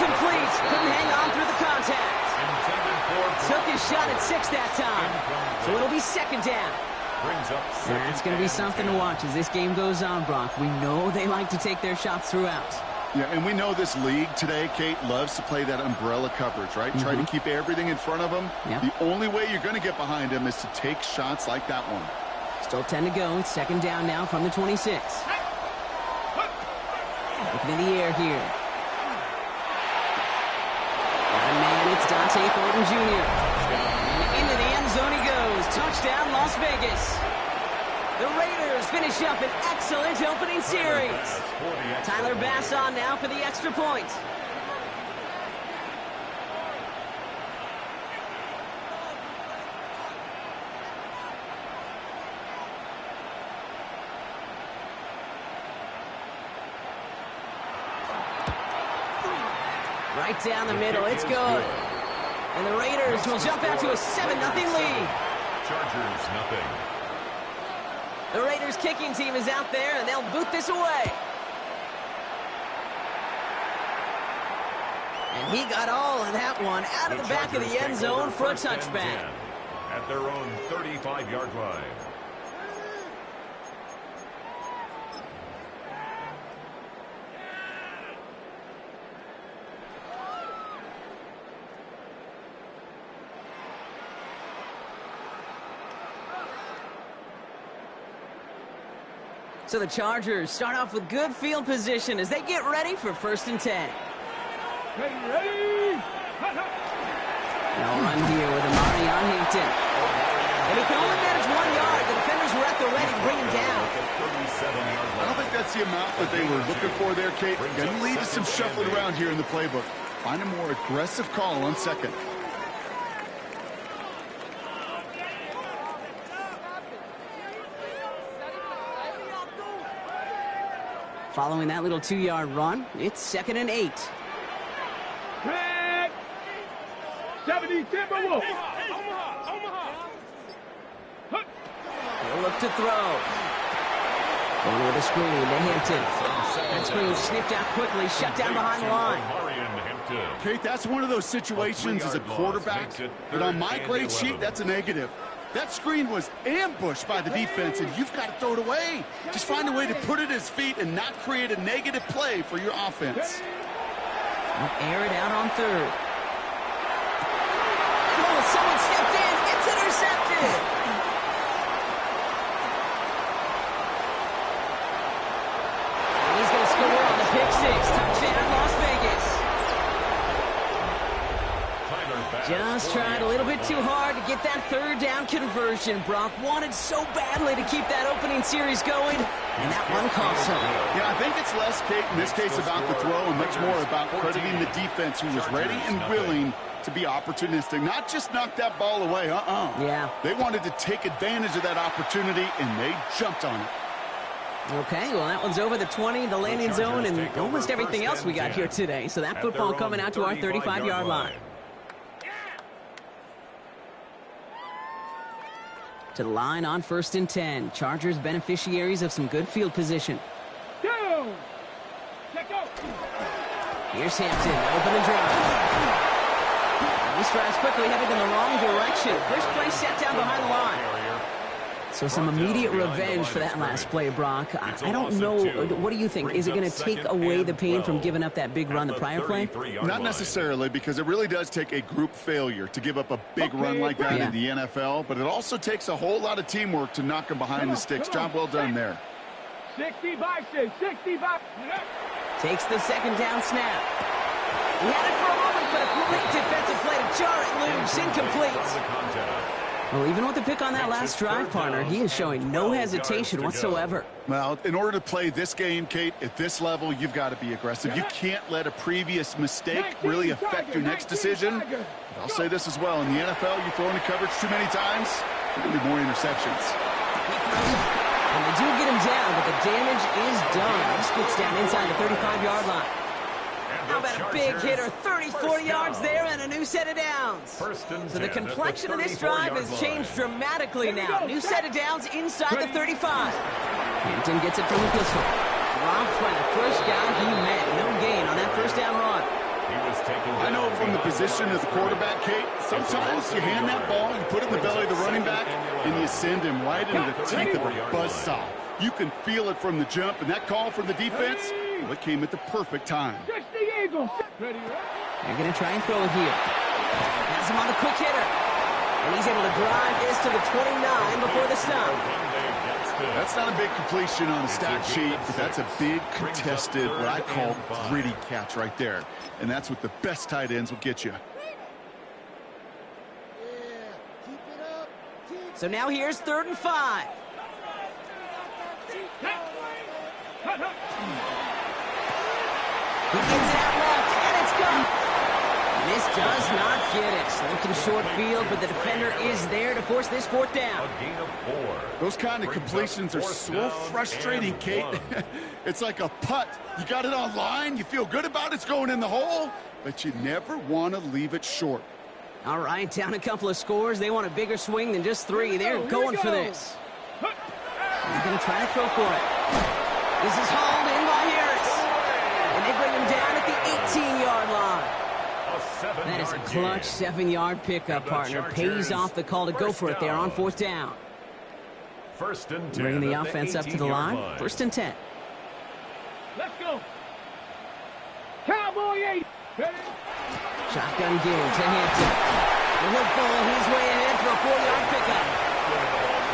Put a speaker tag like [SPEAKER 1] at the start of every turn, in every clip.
[SPEAKER 1] Incomplete. Couldn't hang on through the contact. Took his shot at 6 that time. So it'll be second down. That's going to be something to watch as this game goes on, Brock. We know they like to take their shots throughout.
[SPEAKER 2] Yeah, and we know this league today, Kate, loves to play that umbrella coverage, right? Try to keep everything in front of them.
[SPEAKER 1] Yep.
[SPEAKER 2] The only way you're going to get behind them is to take shots like that one.
[SPEAKER 1] Still 10 to go. It's second down now from the 26. Looking in the air here. And man, it's Dante Thornton Jr. And into the end zone he goes. Touchdown, Las Vegas. The Raiders finish up an excellent opening series. Tyler Bass on now for the extra point. Right down the middle, it's good. And the Raiders will jump out to a 7-0 lead.
[SPEAKER 3] Chargers, nothing.
[SPEAKER 1] The Raiders kicking team is out there, and they'll boot this away. And he got all of that one out of the back of the end zone for a touchback.
[SPEAKER 3] At their own 35-yard line.
[SPEAKER 1] So the Chargers start off with good field position as they get ready for 1st and 10.
[SPEAKER 4] Ready?
[SPEAKER 1] Now run here with Amari on Hampton. And he can only manage 1 yard. The defenders were at the ready to bring him down.
[SPEAKER 2] I don't think that's the amount that they were looking for there, Kate. Going to lead to some shuffling around here in the playbook. Find a more aggressive call on 2nd.
[SPEAKER 1] Following that little 2-yard run, it's 2nd and 8.
[SPEAKER 4] Red. 70 Timberwolves.
[SPEAKER 1] He'll look to throw. Going with a screen to Hampton. That screen sniffed out quickly, shut down behind the line.
[SPEAKER 2] Kate, that's one of those situations as a quarterback that on my grade sheet, that's a negative. That screen was ambushed by the defense, and you've got to throw it away. Just find a way to put it at his feet and not create a negative play for your offense.
[SPEAKER 1] Air it out on 3rd. Oh, someone stepped in. It's intercepted. And he's going to score on the pick 6. Touchdown, Las Vegas. Just tried a little bit too hard to get that 3rd down conversion. Brock wanted so badly to keep that opening series going, and that one cost him.
[SPEAKER 2] Yeah, I think it's less, Kate, in this case about the throw and much more about crediting the defense who was ready and willing to be opportunistic, not just knock that ball away.
[SPEAKER 1] Yeah.
[SPEAKER 2] They wanted to take advantage of that opportunity, and they jumped on it.
[SPEAKER 1] Okay, well, that one's over the 20, the landing zone, and almost everything else we got here today. So that football coming out to our 35-yard line. To the line on 1st and 10. Chargers beneficiaries of some good field position.
[SPEAKER 4] Go.
[SPEAKER 1] Here's Hampton, open the drive. These drives quickly headed in the wrong direction. First play set down behind the line. So some immediate revenge for that last play, Brock. I don't know. What do you think? Is it going to take away the pain from giving up that big run the prior play?
[SPEAKER 2] Not necessarily, because it really does take a group failure to give up a big run like that in the NFL, but it also takes a whole lot of teamwork to knock them behind the sticks. Job well done there.
[SPEAKER 4] 60 by 6, 60 by...
[SPEAKER 1] Takes the 2nd down snap. He had it for a moment, but a great defensive play to jar it loose. Incomplete. Well, even with the pick on that last drive, partner, he is showing no hesitation whatsoever.
[SPEAKER 2] Well, in order to play this game, Kate, at this level, you've got to be aggressive. You can't let a previous mistake really affect your next decision. But I'll say this as well. In the NFL, you throw into coverage too many times, there are going to be more interceptions.
[SPEAKER 1] And they do get him down, but the damage is done. This gets down inside the 35-yard line. How about a big hitter, 30-40 yards there, and a new set of downs. So the complexion of this drive has changed dramatically now. New set of downs inside the 35. Hampton gets it from the pistol. Dropped by the first guy he met. No gain on that 1st down run.
[SPEAKER 3] He was
[SPEAKER 2] I know from the position of the quarterback, Kate, sometimes you hand that ball, you put it in the belly of the running back, and you send him right into the teeth of a buzzsaw. You can feel it from the jump, and that call from the defense, well, it came at the perfect time.
[SPEAKER 1] They're going to try and throw it here. Has him on the quick hitter. And he's able to drive this to the 29 before the stop.
[SPEAKER 2] That's not a big completion on the stat sheet, but that's a big contested, what I call gritty catch right there. And that's what the best tight ends will get you.
[SPEAKER 1] So now here's 3rd and 5. He gets it out left, and it's gone. And this does not get it. Looking short field, but the defender is there to force this 4th down.
[SPEAKER 3] A gain of 4.
[SPEAKER 2] Those kind of completions are so frustrating, Kate. It's like a putt. You got it on line, you feel good about it's going in the hole, but you never want to leave it short.
[SPEAKER 1] All right, down a couple of scores. They want a bigger swing than just 3. They're going for this. He's going to try to throw for it. This is hauled in by Harris. And they bring him down at the 18-yard line. That is a clutch 7-yard pickup, partner. Pays off the call to go for it there on 4th down.
[SPEAKER 3] 1st and 10.
[SPEAKER 1] Bringing the offense up to the line. 1st and 10.
[SPEAKER 4] Let's go. Cowboy 8.
[SPEAKER 1] Shotgun game to Hampton. And he'll pull his way ahead for a 4-yard pickup.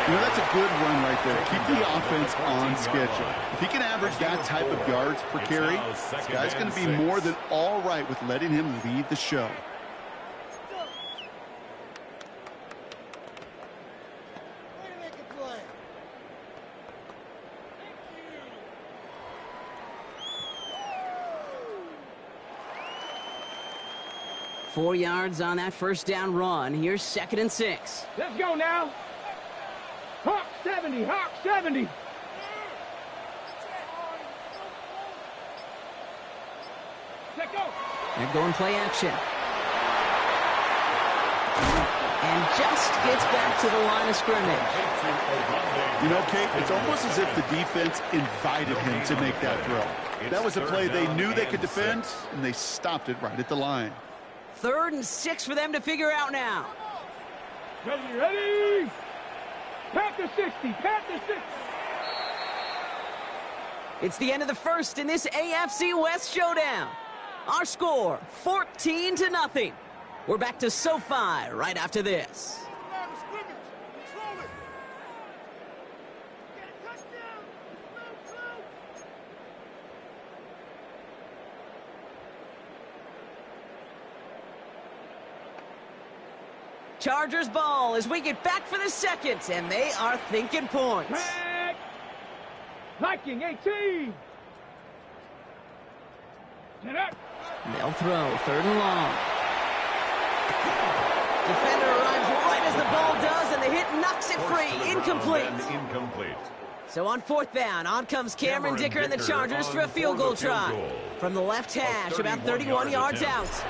[SPEAKER 2] You know, that's a good run right there. Keep the offense on schedule. If he can average that type of yards per carry, this guy's going to be more than all right with letting him lead the show.
[SPEAKER 1] Four yards on that 1st down run. Here's 2nd and 6.
[SPEAKER 4] Let's go now. Hawk 70, Hawk 70. Let's go.
[SPEAKER 1] They're going play action. And just gets back to the line of scrimmage.
[SPEAKER 2] You know, Kate, it's almost as if the defense invited him to make that throw. That was a play they knew they could defend, and they stopped it right at the line.
[SPEAKER 1] 3rd and 6 for them to figure out now.
[SPEAKER 4] Ready? Panther 60, Panther 60.
[SPEAKER 1] It's the end of the 1st in this AFC West showdown. Our score, 14-0. We're back to SoFi right after this. Chargers ball as we get back for the 2nd, and they are thinking points.
[SPEAKER 4] Back. Viking 18.
[SPEAKER 1] They'll throw 3rd and long. Defender arrives right as the ball does, and the hit knocks it free. Incomplete. So on 4th down, on comes Cameron Dicker and the Chargers for a field goal try. From the left hash, about 31 yards out.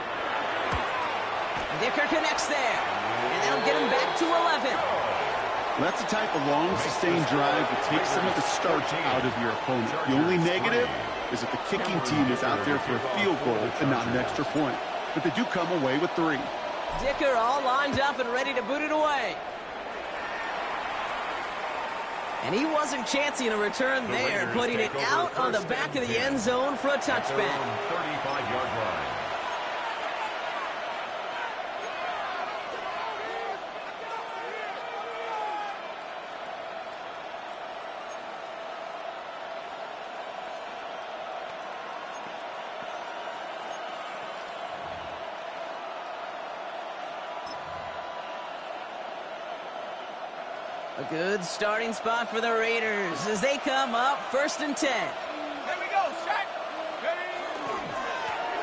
[SPEAKER 1] Dicker connects there, and that'll get him back to 11.
[SPEAKER 2] That's the type of long, sustained drive that takes some of the starch out of your opponent. The only negative is that the kicking team is out there for a field goal and not an extra point. But they do come away with 3.
[SPEAKER 1] Dicker all lined up and ready to boot it away. And he wasn't chancing a return there, putting it out on the back of the end zone for a touchback.
[SPEAKER 3] 35-yard line.
[SPEAKER 1] A good starting spot for the Raiders as they come up 1st and 10.
[SPEAKER 4] Here we go, Shaq. Ready?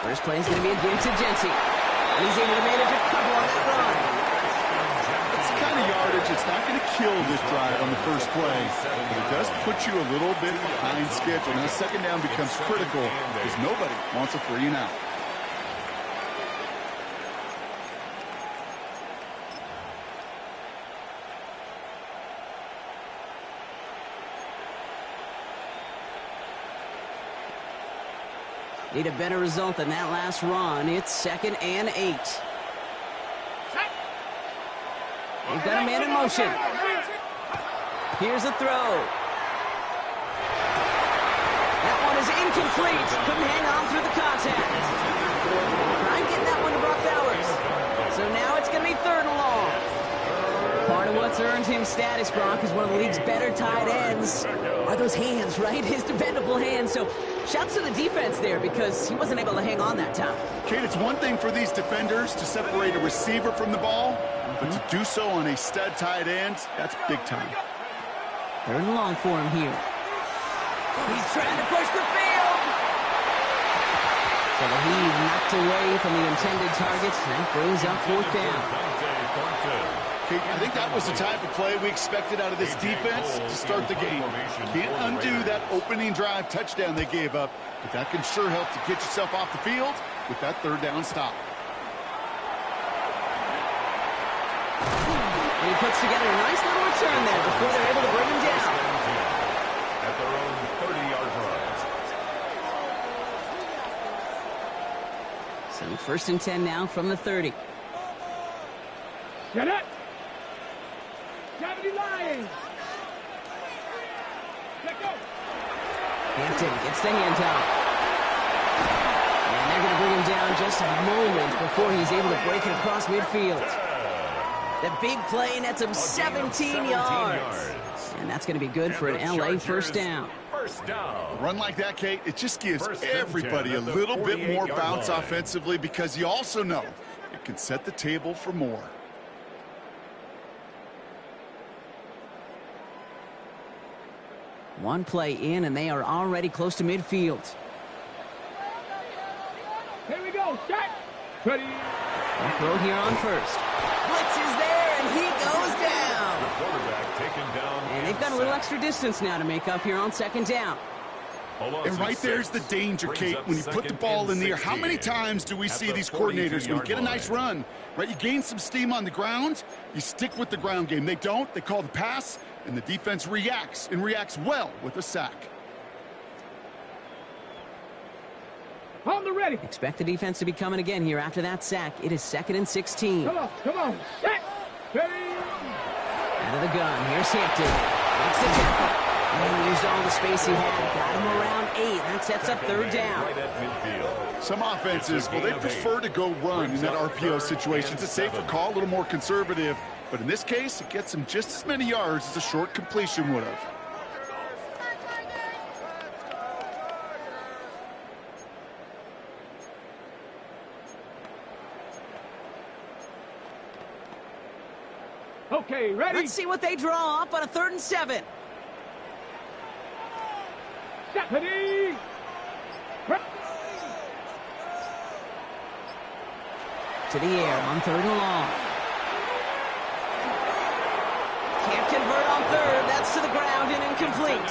[SPEAKER 1] First play is going to be a give to Genty. And he's able to manage a couple on that run.
[SPEAKER 2] It's the kind of yardage it's not going to kill this drive on the first play, but it does put you a little bit behind schedule. Now 2nd down becomes critical because nobody wants a 3 and out.
[SPEAKER 1] Need a better result than that last run. It's 2nd and 8. They've got a man in motion. Here's a throw. That one is incomplete. Couldn't hang on through the contact. Trying getting that one to Brock Bowers. So now it's going to be 3rd and long. Part of what's earned him status, Brock, is one of the league's better tight ends. Are those hands, right? His dependable hands. So shouts to the defense there because he wasn't able to hang on that time.
[SPEAKER 2] Kate, it's one thing for these defenders to separate a receiver from the ball, but to do so on a stud tight end, that's big time.
[SPEAKER 1] 3rd and long for him here. He's trying to push the field. So the heave knocked away from the intended targets. That brings up 4th down.
[SPEAKER 2] Kate, I think that was the type of play we expected out of this defense to start the game. Can't undo that opening drive touchdown they gave up, but that can sure help to get yourself off the field with that 3rd down stop.
[SPEAKER 1] And he puts together a nice little return there before they're able to bring him down.
[SPEAKER 3] At their own 30-yard line.
[SPEAKER 1] So 1st and 10 now from the 30.
[SPEAKER 4] Get it! Gravity line! Let go!
[SPEAKER 1] Hampton gets the handoff. And they're going to bring him down just a moment before he's able to break it across midfield. The big play nets him 17 yards. And that's going to be good for an LA 1st down.
[SPEAKER 2] A run like that, Kate, it just gives everybody a little bit more bounce offensively because you also know it can set the table for more.
[SPEAKER 1] One play in, and they are already close to midfield.
[SPEAKER 4] Here we go, start! Ready!
[SPEAKER 1] They'll throw here on 1st. Blitz is there, and he goes down.
[SPEAKER 3] The quarterback taken down.
[SPEAKER 1] And they've got a little extra distance now to make up here on 2nd down.
[SPEAKER 2] And right there's the danger, Kate, when you put the ball in the air. How many times do we see these coordinators, when you get a nice run, right, you gain some steam on the ground, you stick with the ground game. They don't, they call the pass, and the defense reacts, and reacts well with a sack.
[SPEAKER 4] On the ready!
[SPEAKER 1] Expect the defense to be coming again here after that sack. It is 2nd and 16.
[SPEAKER 4] Come on, set! Ready!
[SPEAKER 1] Out of the gun, here's Hampton. Makes the tackle. And he used all the space he had. Got him around 8. That sets up 3rd down.
[SPEAKER 3] Right at midfield.
[SPEAKER 2] Some offenses, well, they prefer to go run in that RPO situation. It's a safer call, a little more conservative. But in this case, it gets him just as many yards as a short completion would have.
[SPEAKER 4] Okay, ready?
[SPEAKER 1] Let's see what they draw up on a 3rd and 7.
[SPEAKER 4] Set, ready!
[SPEAKER 1] To the air on 3rd and long. Can't convert on 3rd. That's to the ground and incomplete.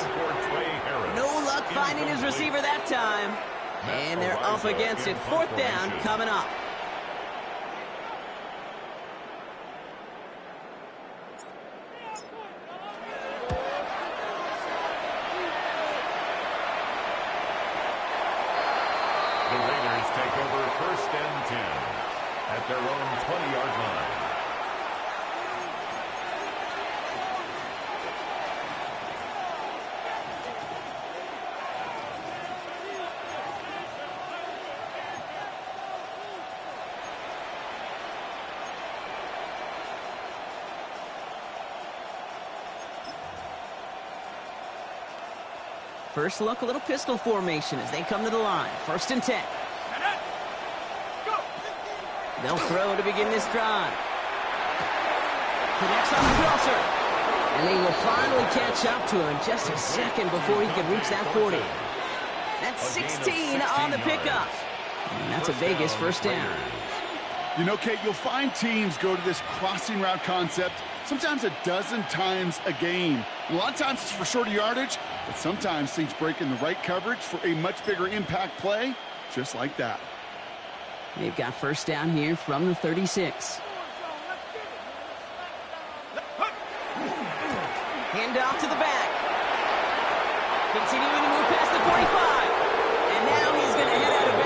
[SPEAKER 1] No luck finding his receiver that time. And they're up against it. 4th down coming up.
[SPEAKER 3] The Raiders take over 1st and 10 at their own 20-yard line.
[SPEAKER 1] First look, a little pistol formation as they come to the line. 1st and 10. They'll throw to begin this drive. Connects on the crosser. And they will finally catch up to him just a second before he can reach that 40. That's 16 on the pickup. And that's a Vegas 1st down.
[SPEAKER 2] You know, Kate, you'll find teams go to this crossing route concept sometimes a dozen times a game. And a lot of times it's for shorter yardage, but sometimes things break in the right coverage for a much bigger impact play, just like that.
[SPEAKER 1] They've got 1st down here from the 36. Hand off to the back. Continuing to move past the 45. And now he's going to head out of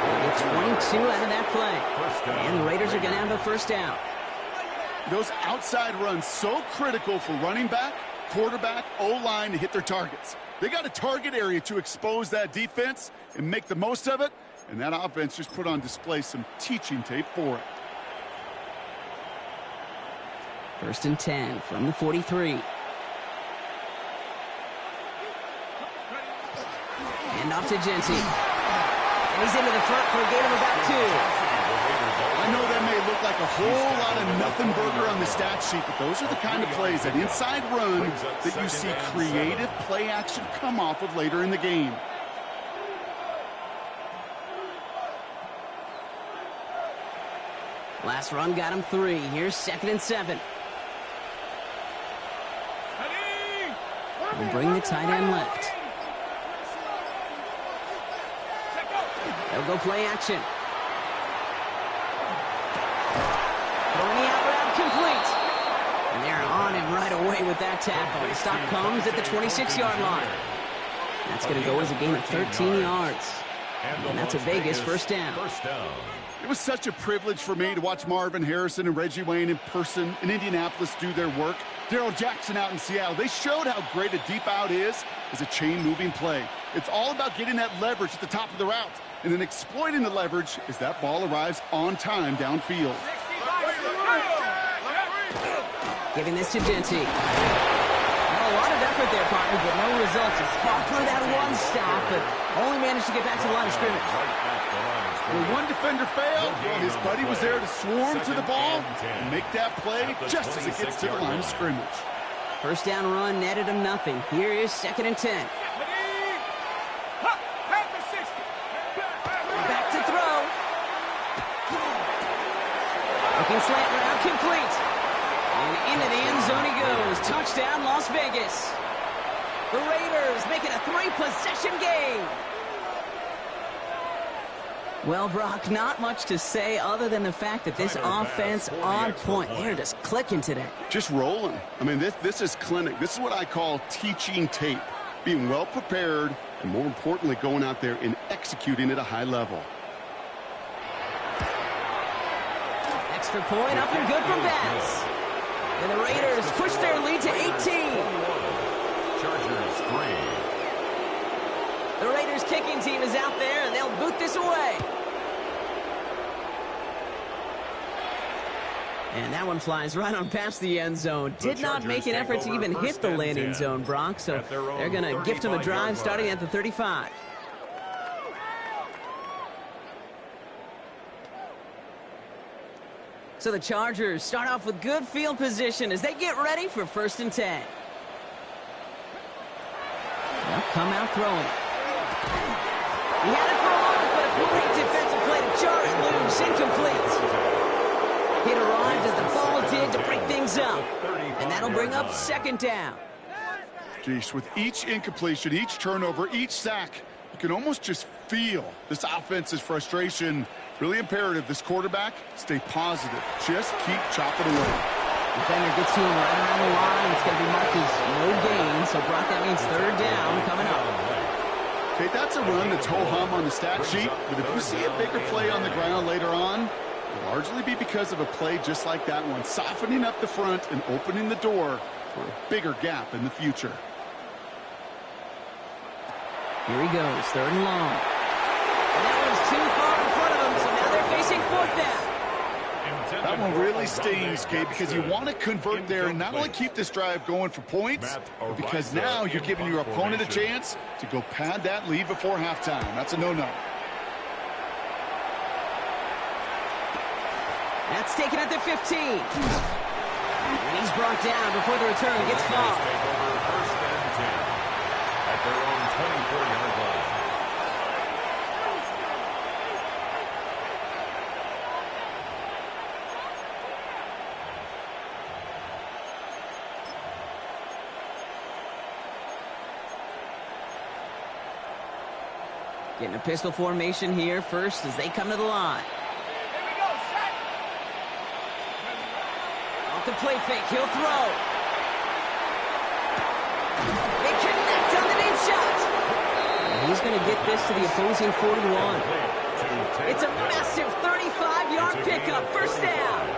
[SPEAKER 1] They get 22 out of that play. And the Raiders are going to have a first down.
[SPEAKER 2] Those outside runs so critical for running back, quarterback, O-line to hit their targets. They got a target area to expose that defense and make the most of it. And that offense just put on display some teaching tape for it.
[SPEAKER 1] First and 10 from the 43. And off to Genty. And he's into the front for a gain of about 2.
[SPEAKER 2] I know that may look like a whole lot of nothing burger on the stat sheet, but those are the kind of plays, that inside run, that you see creative play action come off of later in the game.
[SPEAKER 1] Last run got him 3. Here's 2nd and 7. We'll bring the tight end left. They'll go play action. Throwing the out route complete. And they're on him right away with that tackle. The stop comes at the 26-yard line. That's going to go as a gain of 13 yards. And that's a Vegas first down.
[SPEAKER 2] It was such a privilege for me to watch Marvin Harrison and Reggie Wayne in person in Indianapolis do their work. Darrell Jackson out in Seattle. They showed how great a deep out is as a chain-moving play. It's all about getting that leverage at the top of the route and then exploiting the leverage as that ball arrives on time downfield.
[SPEAKER 1] Giving this to Genty. A lot of effort there, partner, but no results. He fought through that one stop, but only managed to get back to the line of scrimmage.
[SPEAKER 2] When one defender failed, well, his buddy was there to swarm to the ball and make that play just as it gets to the line of scrimmage.
[SPEAKER 1] First down run netted him nothing. Here is 2nd and 10. Back to throw. Looking slant route complete. And into the end zone he goes. Touchdown, Las Vegas. The Raiders make it a 3-possession game. Well, Brock, not much to say other than the fact that this offense on point. They're just clicking today.
[SPEAKER 2] Just rolling. I mean, this is clinic. This is what I call teaching tape. Being well prepared and, more importantly, going out there and executing at a high level.
[SPEAKER 1] Extra point up and good from Betts. And the Raiders push their lead to 18.
[SPEAKER 3] Chargers 3.
[SPEAKER 1] The Raiders kicking team is out there, and they'll boot this away. And that one flies right on past the end zone. Did not make an effort to even hit the landing zone, Brock, so they're going to gift him a drive starting at the 35. So the Chargers start off with good field position as they get ready for 1st and 10. They'll come out throwing. He had it for a moment, but a great defensive play to jar it loose. Incomplete. It arrived as the ball did to break things up. And that'll bring up 2nd down.
[SPEAKER 2] Geez, with each incompletion, each turnover, each sack, you can almost just feel this offense's frustration. Really imperative this quarterback stay positive. Just keep chopping away.
[SPEAKER 1] Defender gets to him right around the line. It's going to be marked as no gain. So, Brock, that means 3rd down coming up.
[SPEAKER 2] Okay, that's a run that's ho-hum on the stat sheet. But if you see a bigger play on the ground later on, it'll largely be because of a play just like that one, softening up the front and opening the door for a bigger gap in the future.
[SPEAKER 1] Here he goes, 3rd and long. And that one's too far in front of him, so now they're facing 4th down.
[SPEAKER 2] That one really stings, Kate, because you want to convert there and not only keep this drive going for points, but because now you're giving your opponent a chance to go pad that lead before halftime. That's a no-no.
[SPEAKER 1] That's taken at the 15. And he's brought down before the return gets fouled.
[SPEAKER 3] First and 10 at their own 24-yard line.
[SPEAKER 1] Getting a pistol formation here first as they come to the line.
[SPEAKER 4] Here we go, set.
[SPEAKER 1] Off the play fake, he'll throw. They connect on the deep shot. And he's going to get this to the opposing 41. It's a massive 35-yard pickup, first down.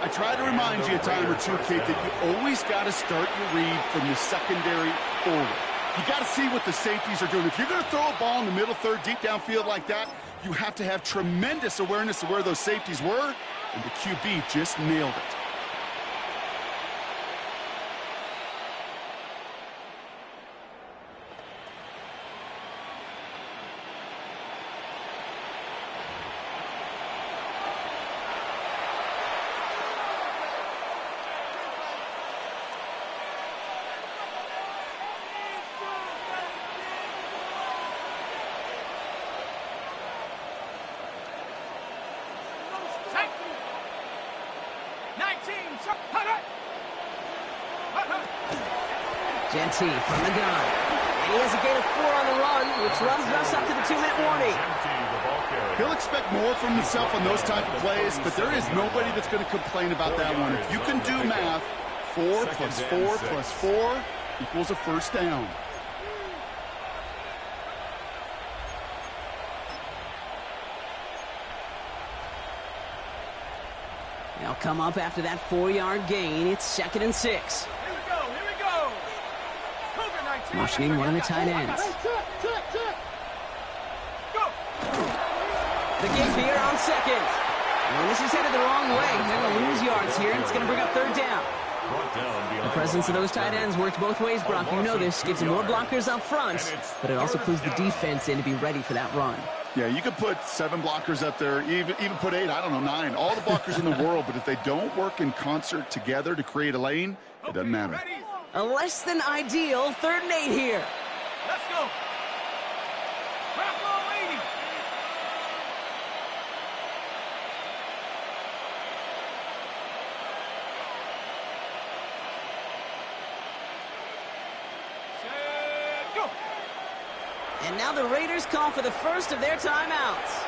[SPEAKER 2] I try to remind you a time or two, Kate, that you always got to start your read from the secondary forward. You got to see what the safeties are doing. If you're going to throw a ball in the middle third, deep downfield like that, you have to have tremendous awareness of where those safeties were, and the QB just nailed it.
[SPEAKER 1] Genty from the gun. And he has a gain of 4 on the run, which runs us up to the 2-minute warning.
[SPEAKER 2] He'll expect more from himself on those type of plays, but there is nobody that's going to complain about that one. If you can do math, 4 plus 4 plus 4 equals a first down.
[SPEAKER 1] They'll come up after that 4-yard gain. It's 2nd and 6.
[SPEAKER 4] Here we go.
[SPEAKER 1] Motioning one of the tight ends.
[SPEAKER 4] Go.
[SPEAKER 1] The give here on 2nd. And this is headed the wrong way. They're going to lose yards here, and it's going to bring up 3rd down. The presence of those tight ends works both ways, Brock. You know this. Gives them more blockers up front, but it also clues the defense in to be ready for that run.
[SPEAKER 2] Yeah, you could put 7 blockers up there, even put 8, I don't know, 9. All the blockers in the world, but if they don't work in concert together to create a lane, it doesn't matter.
[SPEAKER 1] A less than ideal 3rd and 8 here.
[SPEAKER 4] Let's go. Crack on, lady. Set, go.
[SPEAKER 1] And now the Raiders call for the first of their timeouts.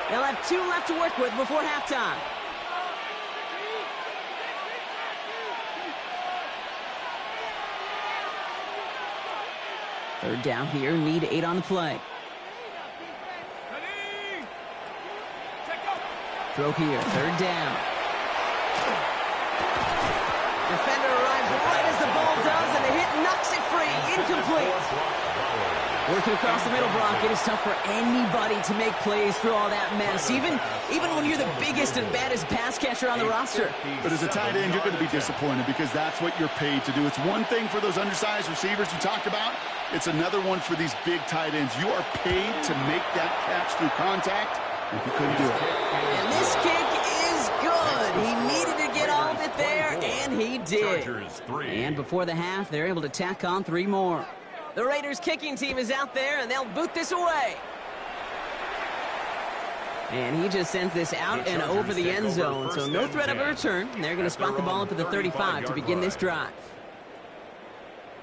[SPEAKER 1] They'll have 2 left to work with before halftime. Third down here, need 8 on the play.
[SPEAKER 4] Ready. Check up.
[SPEAKER 1] Throw here, 3rd down. Defender arrives right as the ball does, and the hit knocks it free. Incomplete. Working across the middle, Brock, it is tough for anybody to make plays through all that mess, even when you're the biggest and baddest pass catcher on the roster.
[SPEAKER 2] But as a tight end, you're going to be disappointed because that's what you're paid to do. It's one thing for those undersized receivers you talked about. It's another one for these big tight ends. You are paid to make that catch through contact, and he couldn't do it.
[SPEAKER 1] And this kick is good. He needed to get all of it there, and he did. And before the half, they're able to tack on 3 more. The Raiders kicking team is out there, and they'll boot this away. And he just sends this out and over the end zone, so no threat of a return. They're going to spot the ball up at the 35 to begin this drive.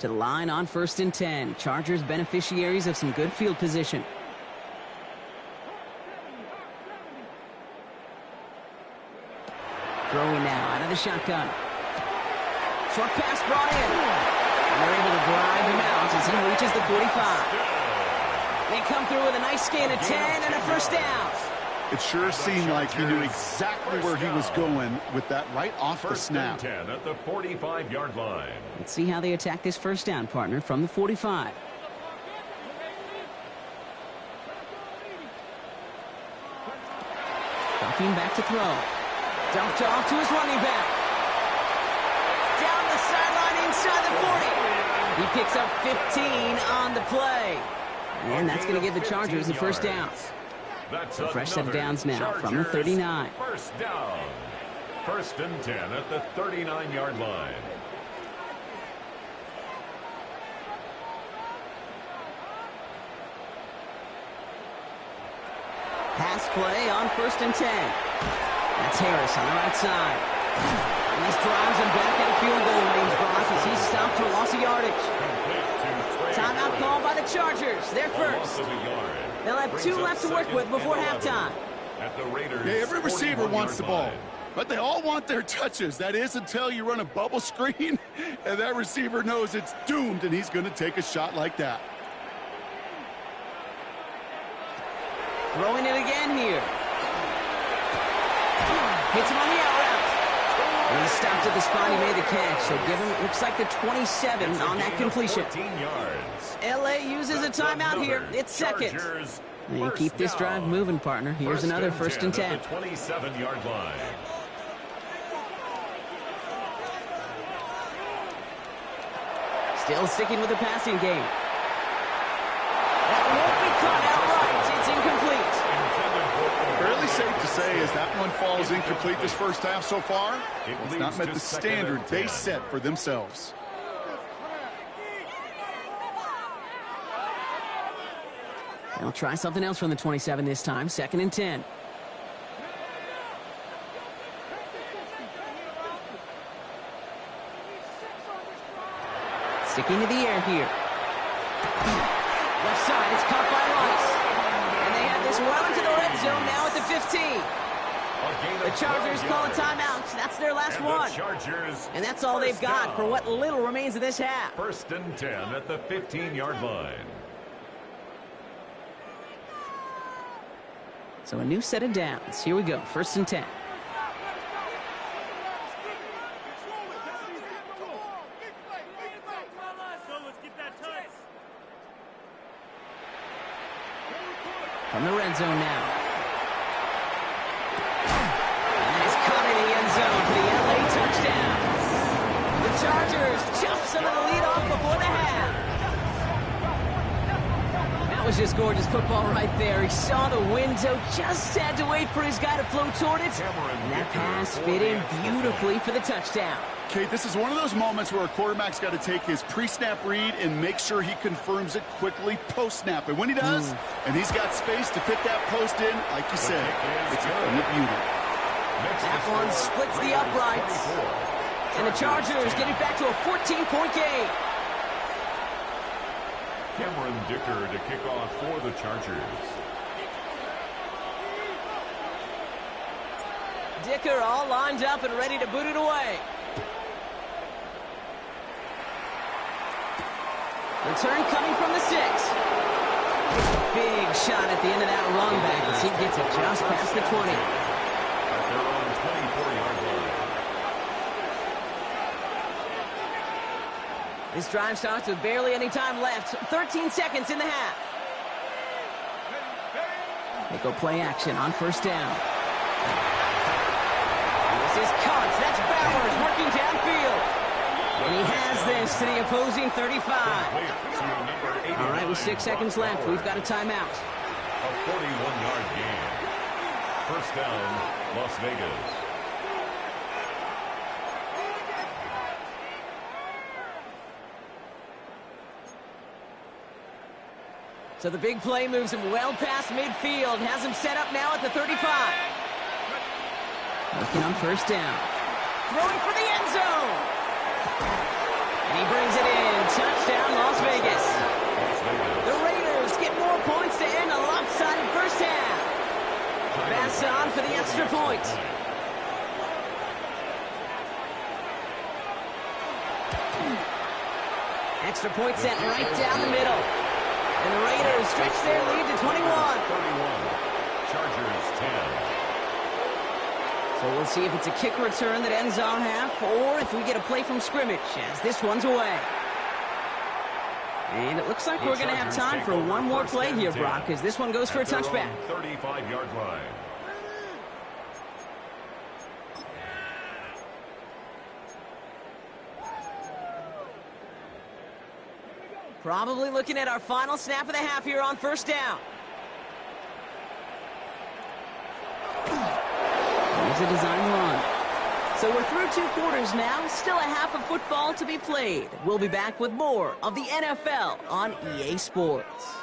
[SPEAKER 1] To the line on 1st and 10. Chargers beneficiaries of some good field position. Throwing now out of the shotgun. Short pass brought in. And they're able to drive him out as he reaches the 45. They come through with a nice gain of 10 and a first down.
[SPEAKER 2] It sure seemed like he knew exactly where he was going with that right off the snap.
[SPEAKER 3] 10 at the 45-yard line.
[SPEAKER 1] Let's see how they attack this first down, partner, from the 45. Dropping back to throw. Dumped off to his running back. Down the sideline inside the 40. He picks up 15 on the play. And that's going to give the Chargers a first down.
[SPEAKER 3] That's
[SPEAKER 1] a fresh set of downs now from the 39.
[SPEAKER 3] First down. 1st and 10 at the 39-yard line.
[SPEAKER 1] Pass play on 1st and 10. That's Harris on the right side. And this drives him back at a field goal range, Brock, as he's stopped for loss of yardage. Timeout called by the Chargers. They're first. They'll have 2 left to work with before halftime.
[SPEAKER 2] Yeah, every receiver wants the ball, but they all want their touches. That is until you run a bubble screen, and that receiver knows it's doomed, and he's going to take a shot like that.
[SPEAKER 1] Throwing it again here. Hits him on the out route. And he stopped at the spot he made the catch. So give him, looks like the 27 on that completion.
[SPEAKER 3] 14 yards.
[SPEAKER 1] LA uses a timeout here. It's second. And keep this drive moving, partner. Here's another first and 10.
[SPEAKER 3] At the 27-yard line.
[SPEAKER 1] Still sticking with the passing game. That won't be caught outright. It's incomplete.
[SPEAKER 2] Fairly safe to say as that one falls incomplete this first half so far, it's not met the standard they set for themselves.
[SPEAKER 1] They'll try something else from the 27 this time. Second and 10. Sticking to the air here. Left side, it's caught by Rice. And they have this well into the red zone now at the 15. The Chargers call a timeout. That's their last one. And that's all they've got for what little remains of this half.
[SPEAKER 3] First and 10 at the 15-yard line.
[SPEAKER 1] So a new set of downs. Here we go. First and 10. From the red zone now. And it's caught in the end zone for the LA touchdown. The Chargers chop some of the lead off before the half. That was just gorgeous football right there. He saw the window, just had to wait for his guy to flow toward it. And that pass fit in beautifully for the touchdown.
[SPEAKER 2] Okay, this is one of those moments where a quarterback's got to take his pre-snap read and make sure he confirms it quickly post-snap. And when he does, and he's got space to fit that post in, like you said, it's a thing of beauty.
[SPEAKER 1] That one splits the uprights. And the Chargers get it back to a 14-point game.
[SPEAKER 3] Cameron Dicker to kick off for the Chargers.
[SPEAKER 1] Dicker all lined up and ready to boot it away. Return coming from the 6. Big shot at the end of that run back as he gets it just past the 20.
[SPEAKER 3] At their own 24-yard line.
[SPEAKER 1] This drive starts with barely any time left. 13 seconds in the half. They go play action on first down. This is Cox. That's Bowers working downfield. And he has this to the opposing 35. All right, with 6 seconds left, we've got a timeout.
[SPEAKER 3] A 41-yard gain. First down, Las Vegas.
[SPEAKER 1] So the big play moves him well past midfield. Has him set up now at the 35. Looking on first down. Throwing for the end zone. And he brings it in. Touchdown, Las Vegas. The Raiders get more points to end a lopsided first half. Pass on for the extra point. Extra point set right down the middle. And the Raiders stretch their lead to 21.
[SPEAKER 3] 31. Chargers 10.
[SPEAKER 1] So we'll see if it's a kick return that ends our half or if we get a play from scrimmage as this one's away. And it looks like we're going to have time for one more play here, Brock, as this one goes for a touchback.
[SPEAKER 3] 35-yard line.
[SPEAKER 1] Probably looking at our final snap of the half here on first down. Here's a design run. So we're through 2 quarters now. Still a half of football to be played. We'll be back with more of the NFL on EA Sports.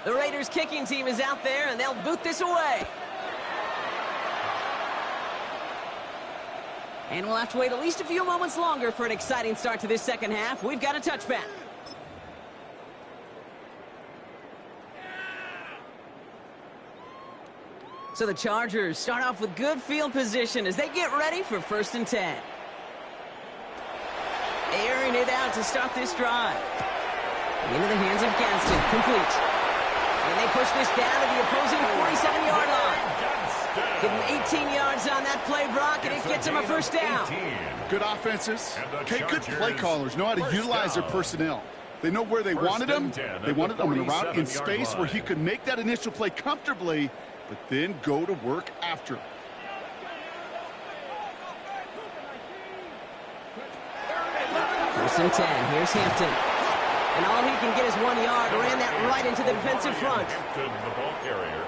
[SPEAKER 1] The Raiders kicking team is out there, and they'll boot this away. And we'll have to wait at least a few moments longer for an exciting start to this second half. We've got a touchback. So the Chargers start off with good field position as they get ready for first and 10. Airing it out to start this drive. Into the hands of Gadsden. Complete. And they push this down to the opposing 47-yard line. Give him 18 yards on that play, Brock, and it gets him a first down.
[SPEAKER 2] Good offenses. Okay, good play callers know how to utilize their personnel. They know where they wanted him. They wanted him on a route in space where he could make that initial play comfortably, but then go to work after.
[SPEAKER 1] First and 10. Here's Hampton. And all he can get is 1 yard. Ran that right into the defensive front.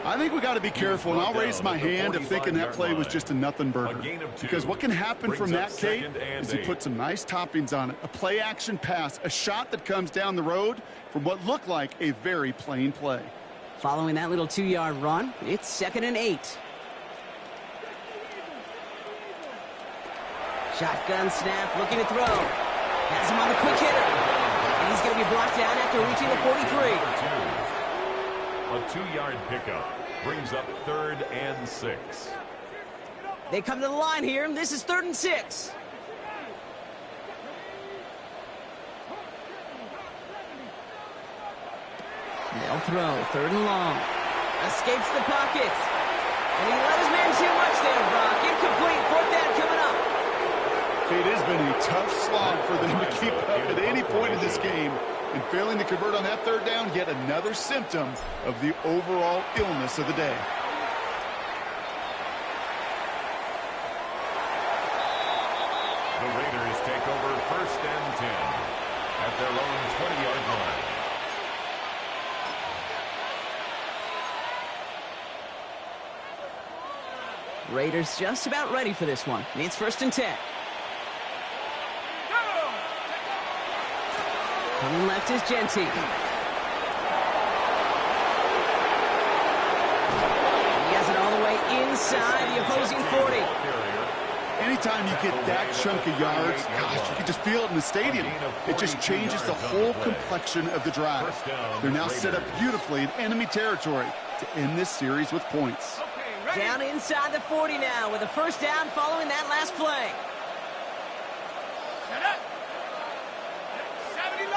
[SPEAKER 2] I think we got to be careful, and I'll raise my hand if thinking that play was just a nothing burger. Because what can happen from that, Kate, is he put some nice toppings on it. A play-action pass, a shot that comes down the road from what looked like a very plain play.
[SPEAKER 1] Following that little 2-yard run, it's 2nd and 8. Shotgun snap, looking to throw. Has him on the quick hitter. And he's going to be brought down after reaching the 43.
[SPEAKER 3] A 2-yard pickup brings up 3rd and 6.
[SPEAKER 1] They come to the line here, and this is 3rd and 6. They'll throw, 3rd and long. Escapes the pocket. And he let his man too much there, Brock. Incomplete, 4th down coming up.
[SPEAKER 2] It has been a tough slog for them to keep up at any point in this game. And failing to convert on that 3rd down, yet another symptom of the overall illness of the day.
[SPEAKER 3] The Raiders take over 1st and 10 at their own 20-yard line.
[SPEAKER 1] Raiders just about ready for this one. It's 1st and 10. Coming left is Genty. He has it all the way inside the opposing 40.
[SPEAKER 2] Anytime you get that chunk of yards, gosh, you can just feel it in the stadium. It just changes the whole complexion of the drive. They're now set up beautifully in enemy territory to end this series with points.
[SPEAKER 1] Down inside the 40 now with a 1st down following that last play.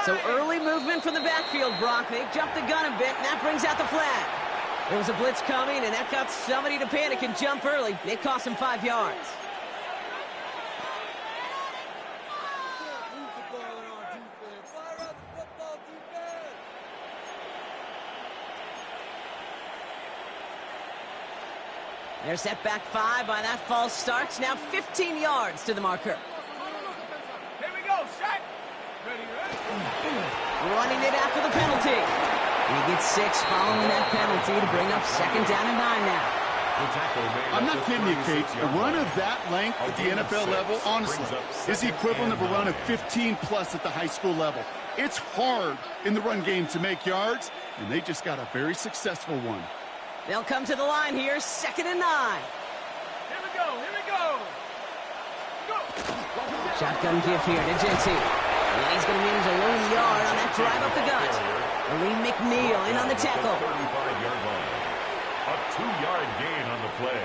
[SPEAKER 1] So early movement from the backfield, Brock. They jumped the gun a bit, and that brings out the flag. There was a blitz coming, and that got somebody to panic and jump early. It cost them 5 yards. They're set back 5 by that false start. Now 15 yards to the marker.
[SPEAKER 4] Here we go, set.
[SPEAKER 1] Running it after the penalty. He gets 6 following that penalty to bring up 2nd down and 9 now.
[SPEAKER 2] I'm not kidding you, Kate. A run of that length at the NFL level, honestly, is the equivalent of a run of 15-plus at the high school level. It's hard in the run game to make yards, and they just got a very successful one.
[SPEAKER 1] They'll come to the line here, 2nd and 9.
[SPEAKER 4] Here we go, here we go. Go.
[SPEAKER 1] Shotgun give here to Genty. And he's going to manage a lone yard on that drive up the gut. Lee McNeil in on the tackle.
[SPEAKER 3] 35-yard line. A 2-yard gain on the play.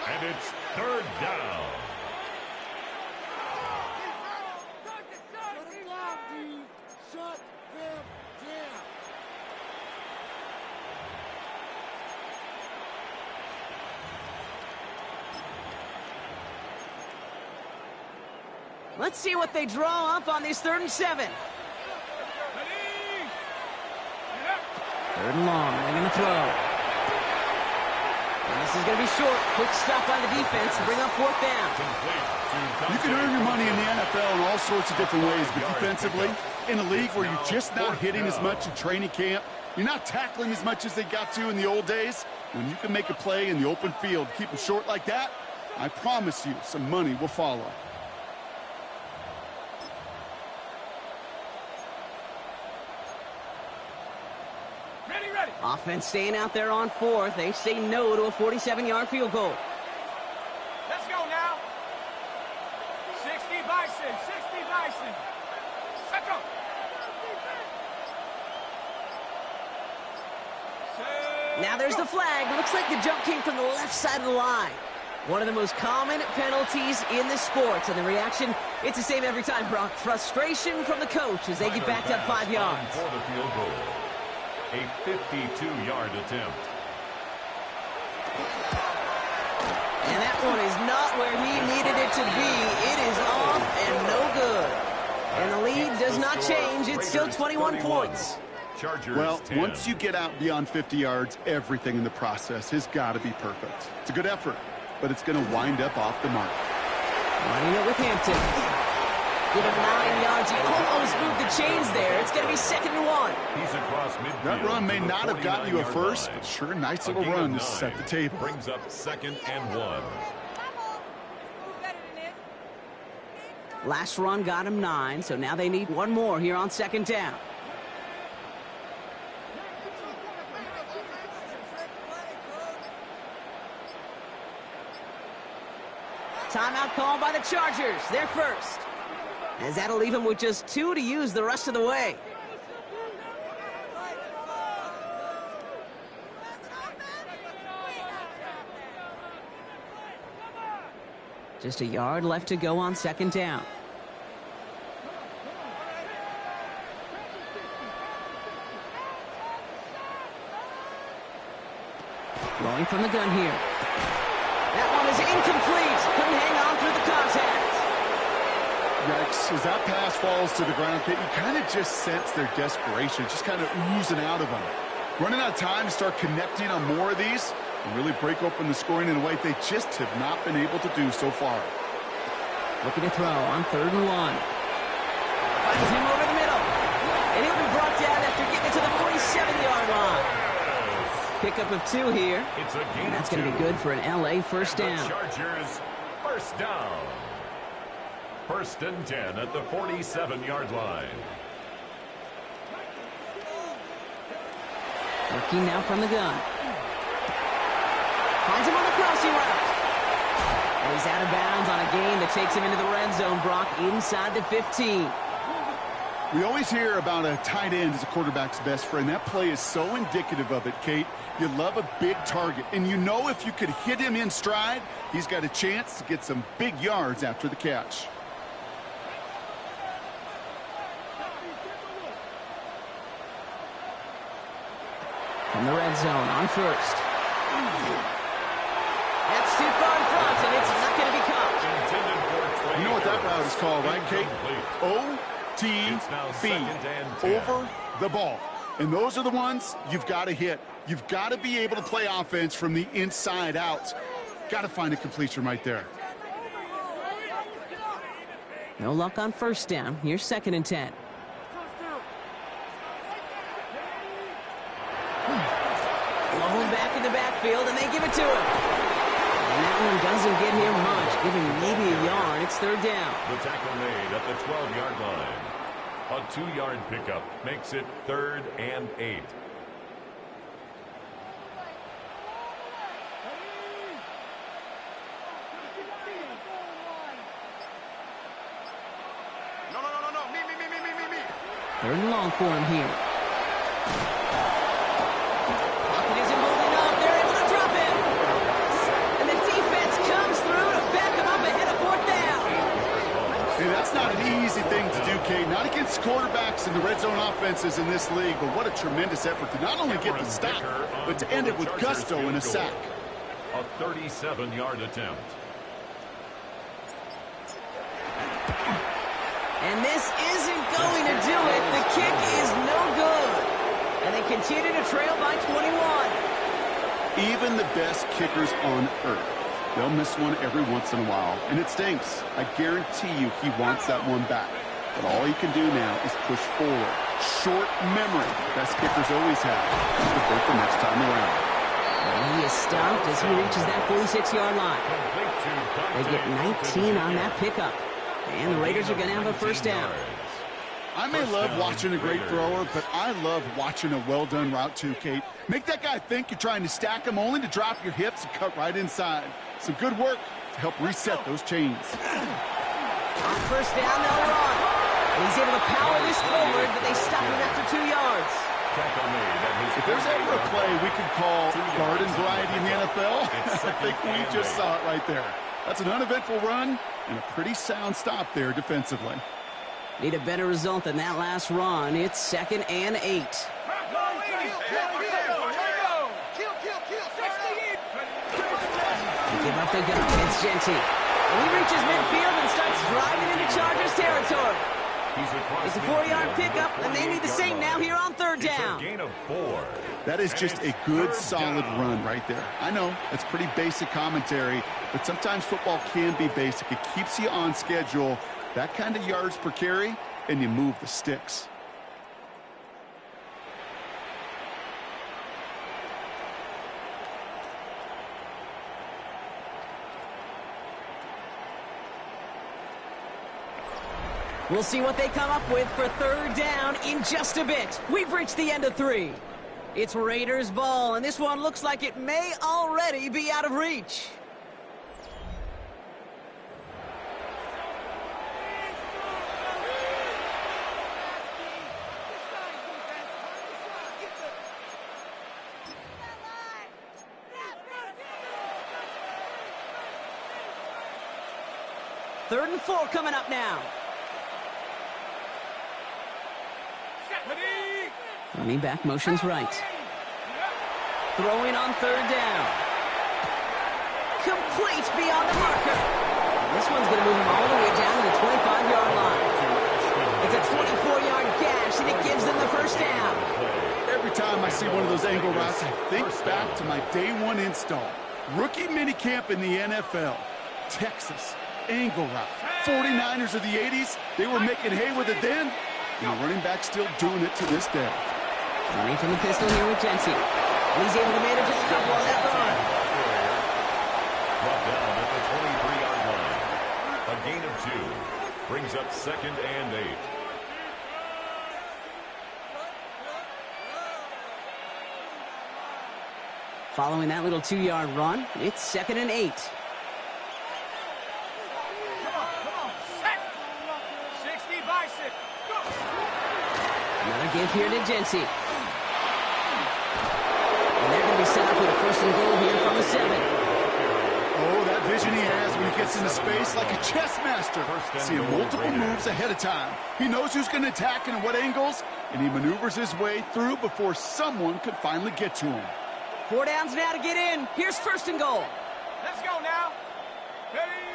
[SPEAKER 3] And it's 3rd down.
[SPEAKER 5] Shut them down.
[SPEAKER 1] Let's see what they draw up on this 3rd and 7. 3rd and long. They're going to throw. And this is going to be short. Quick stop on the defense to bring up 4th down.
[SPEAKER 2] You can earn your money in the NFL in all sorts of different ways, but defensively, in a league where you're just not hitting as much in training camp, you're not tackling as much as they got to in the old days, when you can make a play in the open field, keep them short like that, I promise you some money will follow.
[SPEAKER 1] Offense staying out there on 4th. They say no to a 47-yard field goal.
[SPEAKER 4] Let's go now. 60 Bison, 60 Bison. Set go.
[SPEAKER 1] Now there's the flag. Looks like the jump came from the left side of the line. One of the most common penalties in the sport, and the reaction, it's the same every time, Brock. Frustration from the coach as they get backed up 5 yards.
[SPEAKER 3] For the field goal. A 52-yard attempt.
[SPEAKER 1] And that one is not where he needed it to be. It is off and no good. And the lead does not change. It's still 21 points.
[SPEAKER 2] Well, once you get out beyond 50 yards, everything in the process has got to be perfect. It's a good effort, but it's going to wind up off the mark.
[SPEAKER 1] Running it with Hampton. Give him 9 yards. He almost moved the chains there. It's going to be 2nd and 1.
[SPEAKER 3] He's across midfield.
[SPEAKER 2] That run may not have gotten you a first, but sure, nice little run to set the table.
[SPEAKER 3] Brings up 2nd and 1.
[SPEAKER 1] Last run got him 9, so now they need one more here on 2nd down. Timeout called by the Chargers. They're first. As that'll leave him with just 2 to use the rest of the way. Just a yard left to go on 2nd down. Throwing from the gun here. That one is incomplete. Couldn't hang on through the contact.
[SPEAKER 2] Yikes, as that pass falls to the ground, Kate, you kind of just sense their desperation, just kind of oozing out of them. Running out of time to start connecting on more of these and really break open the scoring in a way they just have not been able to do so far.
[SPEAKER 1] Looking to throw on 3rd and 1. Finds him over the middle. And he'll be brought down after getting it to the 47-yard line. Pickup of 2 here.
[SPEAKER 3] It's a gain.
[SPEAKER 1] And that's going to be good for an LA first down.
[SPEAKER 3] The Chargers first down. 1st and 10 at the 47-yard line.
[SPEAKER 1] Working now from the gun. Finds him on the crossing route. And he's out of bounds on a gain that takes him into the red zone, Brock, inside the 15.
[SPEAKER 2] We always hear about a tight end as a quarterback's best friend. That play is so indicative of it, Kate. You love a big target, and you know if you could hit him in stride, he's got a chance to get some big yards after the catch.
[SPEAKER 1] From the red zone on 1st. That's too far in front, and it's not going to be caught.
[SPEAKER 2] You know what that route is called, right, Kate? OTB, over the ball. And those are the ones you've got to hit. You've got to be able to play offense from the inside out. Got to find a completion right there.
[SPEAKER 1] No luck on 1st down. Here's 2nd and 10. Blown back in the backfield, and they give it to him. And that one doesn't get him much, giving maybe a yard. It's 3rd down.
[SPEAKER 3] The tackle made at the 12-yard line. A 2-yard pickup makes it 3rd and 8.
[SPEAKER 4] No. Me.
[SPEAKER 1] 3rd and long for him here. Pocket isn't holding up. They're able to drop him. And the defense comes through to back him up ahead of 4th down.
[SPEAKER 2] Hey, that's not an easy thing to do, Kate. Not against quarterbacks and the red zone offenses in this league, but what a tremendous effort to not only get the stop, but to end it with gusto and a sack.
[SPEAKER 3] A 37-yard attempt.
[SPEAKER 1] And this isn't going to do it. The kick is no good. And they continue to trail by 21.
[SPEAKER 2] Even the best kickers on earth, they'll miss one every once in a while, and it stinks. I guarantee you he wants that one back. But all he can do now is push forward. Short memory. Best kickers always have. Convert the next time around.
[SPEAKER 1] And he is stopped as he reaches that 46-yard line. They get 19 on that pickup. And the Raiders are going to have a 1st down.
[SPEAKER 2] I may love watching a great thrower, but I love watching a well-done route too, Kate. Make that guy think you're trying to stack him only to drop your hips and cut right inside. Some good work to help reset those chains.
[SPEAKER 1] On 1st down, they'll run. And he's able to power this forward, but they stop him after 2 yards.
[SPEAKER 3] Tackle made at his
[SPEAKER 2] If there's ever a play we could call garden variety in the NFL, I think we just saw it right there. That's an uneventful run and a pretty sound stop there defensively.
[SPEAKER 1] Need a better result than that last run. It's 2nd and 8. Give up the gun. It's Genty. And he reaches midfield and starts driving into Chargers territory. It's a 4-yard pickup, and they need the same now here on 3rd down.
[SPEAKER 3] It's a gain of 4.
[SPEAKER 2] That is just a good, solid run right there. I know, that's pretty basic commentary, but sometimes football can be basic. It keeps you on schedule, that kind of yards per carry, and you move the sticks.
[SPEAKER 1] We'll see what they come up with for 3rd down in just a bit. We've reached the end of 3. It's Raiders ball, and this one looks like it may already be out of reach. Third and 4 coming up now. Running back motions right. Throwing on 3rd down. Complete beyond the marker. This one's going to move him all the way down to the 25-yard line. It's a 24-yard gash, and it gives them the 1st down.
[SPEAKER 2] Every time I see one of those angle routes, I think back to my day 1 install. Rookie minicamp in the NFL. Texas, angle route. 49ers of the 80s, they were making hay with it then, and the running back still doing it to this day.
[SPEAKER 1] Running from the pistol here with Genty. And he's able to manage a couple on that run.
[SPEAKER 3] Brought down at the 23-yard line. A gain of 2. Brings up 2nd and 8.
[SPEAKER 1] Following that little 2-yard run, it's 2nd and 8. Another give here to Genty. And they're going to be set up with a 1st and goal here from the 7.
[SPEAKER 2] Oh, that vision he has when he gets into space like a chess master. Seeing multiple moves ahead of time. He knows who's going to attack and at what angles, and he maneuvers his way through before someone could finally get to him.
[SPEAKER 1] 4 downs now to get in. Here's 1st and goal.
[SPEAKER 4] Let's go now. Ready?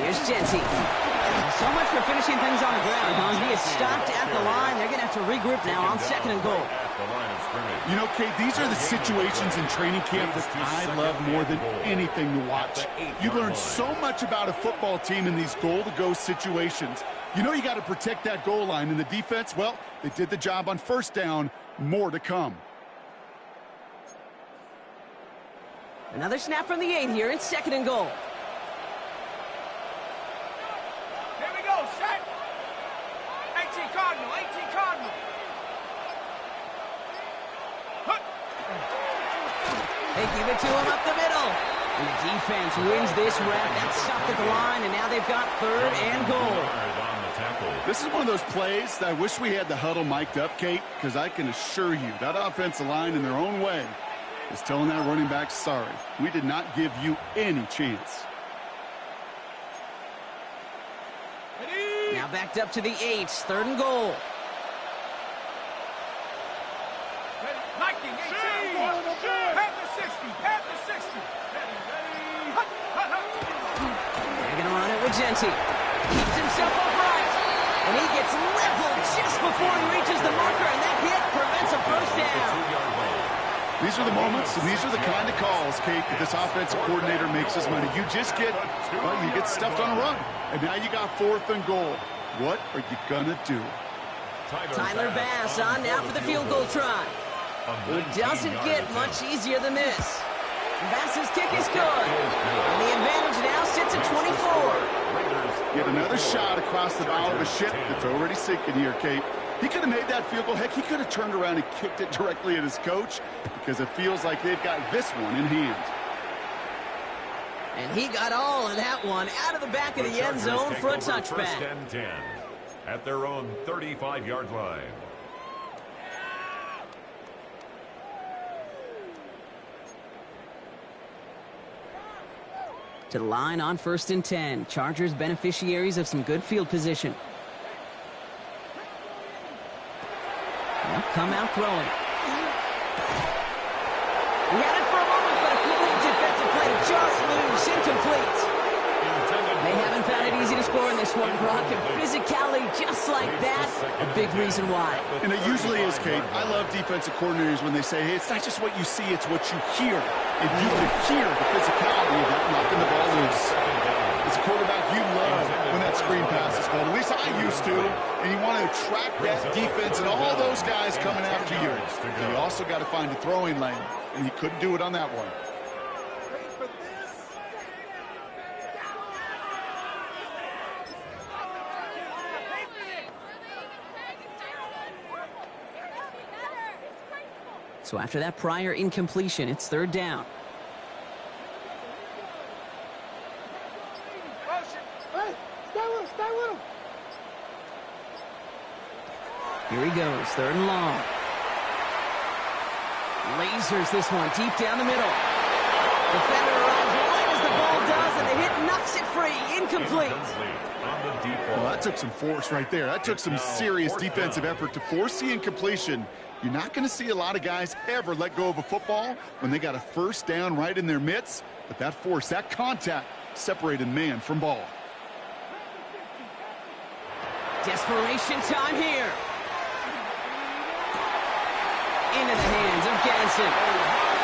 [SPEAKER 1] Here's Genty. So much for finishing things on the ground, huh? He is stopped at the line. They're going to have to regroup now on 2nd and goal.
[SPEAKER 2] You know, Kate, these are the situations in training camp that I love more than anything to watch. You learn so much about a football team in these goal-to-go situations. You know you got to protect that goal line, and the defense, well, they did the job on 1st down. More to come.
[SPEAKER 1] Another snap from the 8 here. It's 2nd and goal.
[SPEAKER 4] Here we go, set. 18 Cardinal, 18 Cardinal.
[SPEAKER 1] They give it to him up the middle. And the defense wins this rep. That's stopped at the line, and now they've got 3rd and goal.
[SPEAKER 2] This is one of those plays that I wish we had the huddle mic'd up, Kate, because I can assure you that offensive line in their own way is telling that running back, sorry, we did not give you any chance.
[SPEAKER 1] Now backed up to the 8, 3rd and goal.
[SPEAKER 4] Liking 18. Pat the 60. Pat the 60.
[SPEAKER 1] They're going to run it with Genty. Keeps himself upright. And he gets leveled just before he reaches the marker, and that hit prevents a 1st down.
[SPEAKER 2] These are the moments, and these are the kind of calls, Kate, that this offensive coordinator makes his money. You just get, well, you get stuffed on a run. And now you got 4th and goal. What are you going to do?
[SPEAKER 1] Tyler Bass on now for the field goal try. It doesn't get much easier than this. Bass's kick is good. And the advantage now sits at 24.
[SPEAKER 2] Get another shot across the bow of a ship that's already sinking here, Kate. He could have made that field goal. Heck, he could have turned around and kicked it directly at his coach because it feels like they've got this one in hand.
[SPEAKER 1] And he got all of that one out of the back of the end zone for a touchback.
[SPEAKER 3] 1st and 10 at their own 35-yard line.
[SPEAKER 1] To the line on 1st and 10. Chargers beneficiaries of some good field position. They'll come out throwing. He had it for a moment, but a complete defensive play just loose, incomplete. They haven't found it easy to score in this one, Brock, and physicality just like that, a big reason why.
[SPEAKER 2] And it usually is, Kate. I love defensive coordinators when they say, hey, it's not just what you see, it's what you hear. And you can hear the physicality of that knocking the ball loose. As a quarterback, you love when that screen pass is called. At least I used to. And you want to attract that defense and all those guys coming after you. And you also got to find a throwing lane. And he couldn't do it on that one.
[SPEAKER 1] So after that prior incompletion, it's 3rd down.
[SPEAKER 5] Hey, stay with him.
[SPEAKER 1] Here he goes, 3rd and long. Lasers this one deep down the middle. Defender arrives right as the ball does, and the hit knocks it free. Incomplete.
[SPEAKER 2] Well, that took some force right there. That took some serious defensive effort to force the incompletion. You're not going to see a lot of guys ever let go of a football when they got a 1st down right in their midst. But that force, that contact, separated man from ball.
[SPEAKER 1] Desperation time here. Into the hands of Ganson.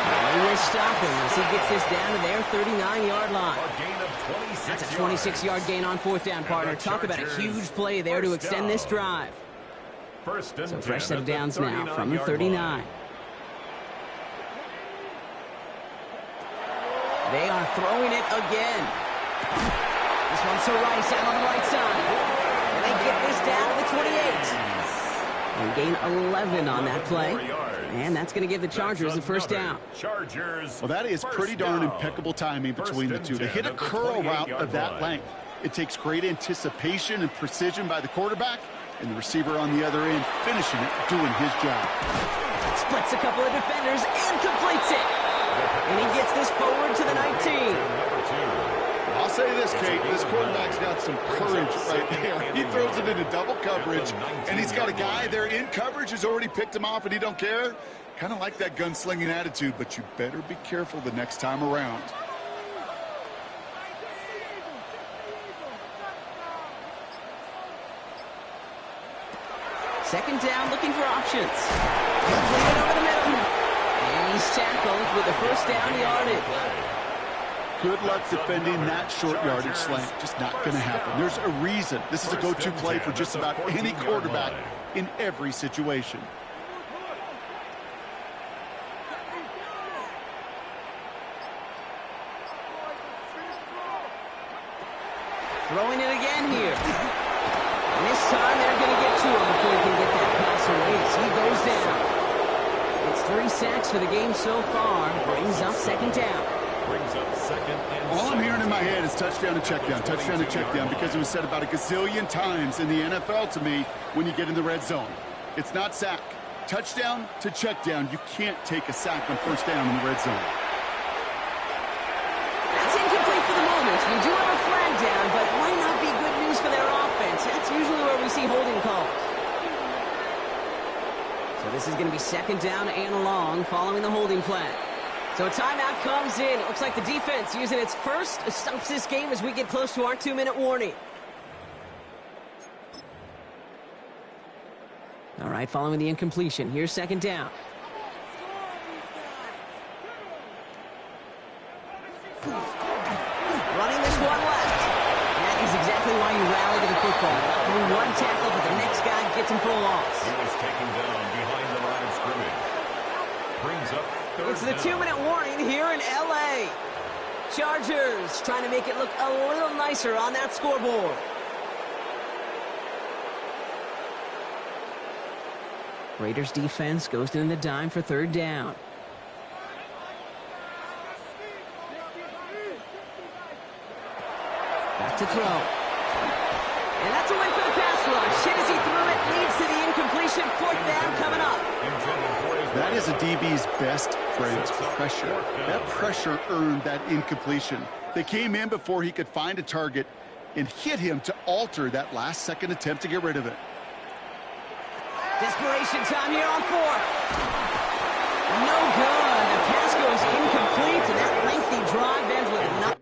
[SPEAKER 1] They will stop him as he gets this down to their 39-yard line. That's a 26-yard gain on 4th down, partner. Talk about a huge play there to extend this drive. So fresh set of downs now from the 39. They are throwing it again. This one's to Rice out on the right side. And they get this down to the 28. They gain 11 on that play. And that's going to give the Chargers a 1st down.
[SPEAKER 2] Well, that is pretty darn impeccable timing between the two. To hit a curl route of that length, it takes great anticipation and precision by the quarterback, and the receiver on the other end finishing it, doing his job.
[SPEAKER 1] Splits a couple of defenders and completes it. And he gets this forward to the 19.
[SPEAKER 2] I'll say this, Kate, this quarterback's got some courage right there. He throws it into double coverage, and he's got a guy there in coverage who's already picked him off, and he don't care. Kind of like that gunslinging attitude, but you better be careful the next time around.
[SPEAKER 1] Second down, looking for options. Completed over the middle. And he's tackled with the 1st down yardage.
[SPEAKER 2] Good luck defending that short yardage slant. Just not going to happen. There's a reason. This is a go-to play for just about any quarterback in every situation.
[SPEAKER 1] Throwing it again here. And this time they're going to get to him before he can get that pass away as he goes down. It's 3 sacks for the game so far. Brings up 2nd down.
[SPEAKER 2] All I'm hearing in my head is touchdown and check down, touchdown and check down, because it was said about a gazillion times in the NFL to me when you get in the red zone. It's not sack. Touchdown to check down. You can't take a sack on 1st down in the red zone.
[SPEAKER 1] That's incomplete for the moment. We do have a flag down, but it might not be good news for their offense. That's usually where we see holding calls. So this is going to be 2nd down and long following the holding flag. So a timeout comes in. It looks like the defense using its first stops this game as we get close to our 2-minute warning. All right, following the incompletion, here's 2nd down. Running this one left. That is exactly why you rally to the football. Through one tackle, but the next guy gets him for a loss.
[SPEAKER 3] He was taken down behind the line of scrimmage. Brings up 3rd
[SPEAKER 1] It's the 2-minute warning here in L.A. Chargers trying to make it look a little nicer on that scoreboard. Raiders defense goes in the dime for 3rd down. Back to throw. And that's a win for the pass rush. Hit as he threw it, leads to the incompletion. 4th down coming up.
[SPEAKER 2] That is a DB's best phrase, pressure. That pressure earned that incompletion. They came in before he could find a target and hit him to alter that last-second attempt to get rid of it.
[SPEAKER 1] Desperation time here on 4. No good. The pass goes incomplete, and that lengthy drive ends with a knock.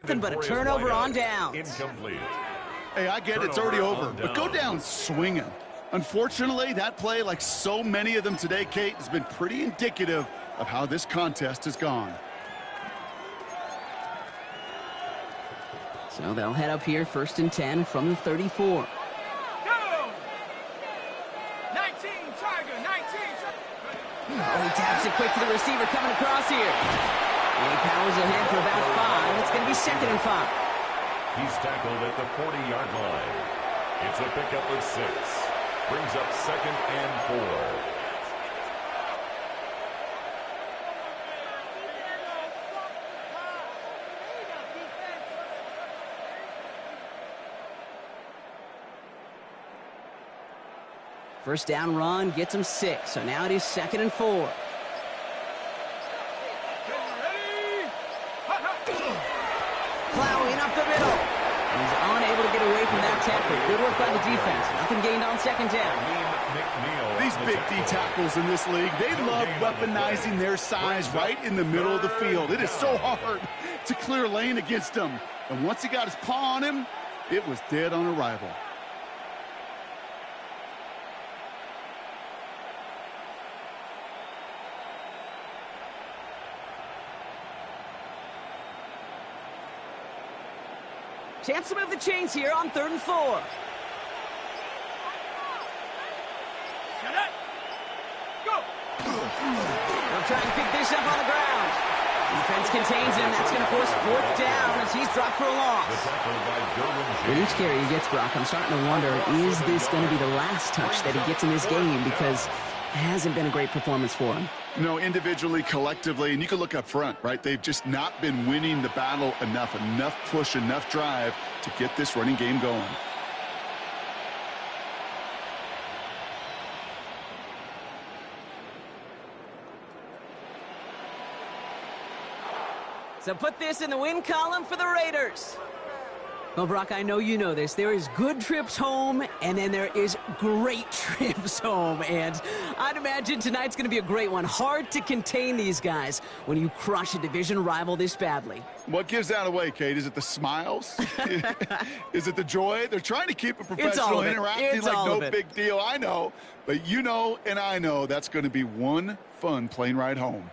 [SPEAKER 1] Nothing but a turnover on downs.
[SPEAKER 3] Incomplete.
[SPEAKER 2] Hey, I get it's already over, but go down swinging. Unfortunately, that play, like so many of them today, Kate, has been pretty indicative of how this contest has gone.
[SPEAKER 1] So they'll head up here, 1st and 10 from the 34.
[SPEAKER 4] Go! 19, Tiger, 19.
[SPEAKER 1] Oh, he taps it quick to the receiver coming across here. And he powers ahead for about 5. It's going to be 2nd and 5.
[SPEAKER 3] He's tackled at the 40-yard line. It's a pickup of 6. Brings up 2nd and 4.
[SPEAKER 1] First down run gets him 6. So now it is 2nd and 4. Plowing up the middle. He's unable to get away from that tackle. Good work by the defense. Nothing gained on 2nd down.
[SPEAKER 2] These big D tackles in this league, they love weaponizing their size right in the middle of the field. It is so hard to clear lane against them. And once he got his paw on him, it was dead on arrival.
[SPEAKER 1] Chance to move the chains here on 3rd and 4.
[SPEAKER 4] Shut up. Go.
[SPEAKER 1] They'll try and pick this up on the ground. Defense contains him. That's going to force 4th down as he's dropped for a loss. With each carry he gets, Brock, I'm starting to wonder, is this going to be the last touch that he gets in this game? Because it hasn't been a great performance for him.
[SPEAKER 2] No, individually, collectively, and you can look up front, right? They've just not been winning the battle enough push, enough drive to get this running game going.
[SPEAKER 1] So put this in the win column for the Raiders. Well, Brock, I know you know this. There is good trips home, and then there is great trips home. And I'd imagine tonight's going to be a great one. Hard to contain these guys when you crush a division rival this badly.
[SPEAKER 2] What gives that away, Kate? Is it the smiles? Is it the joy? They're trying to keep a professional interacting like no big deal. I know, but you know and I know that's going to be one fun plane ride home.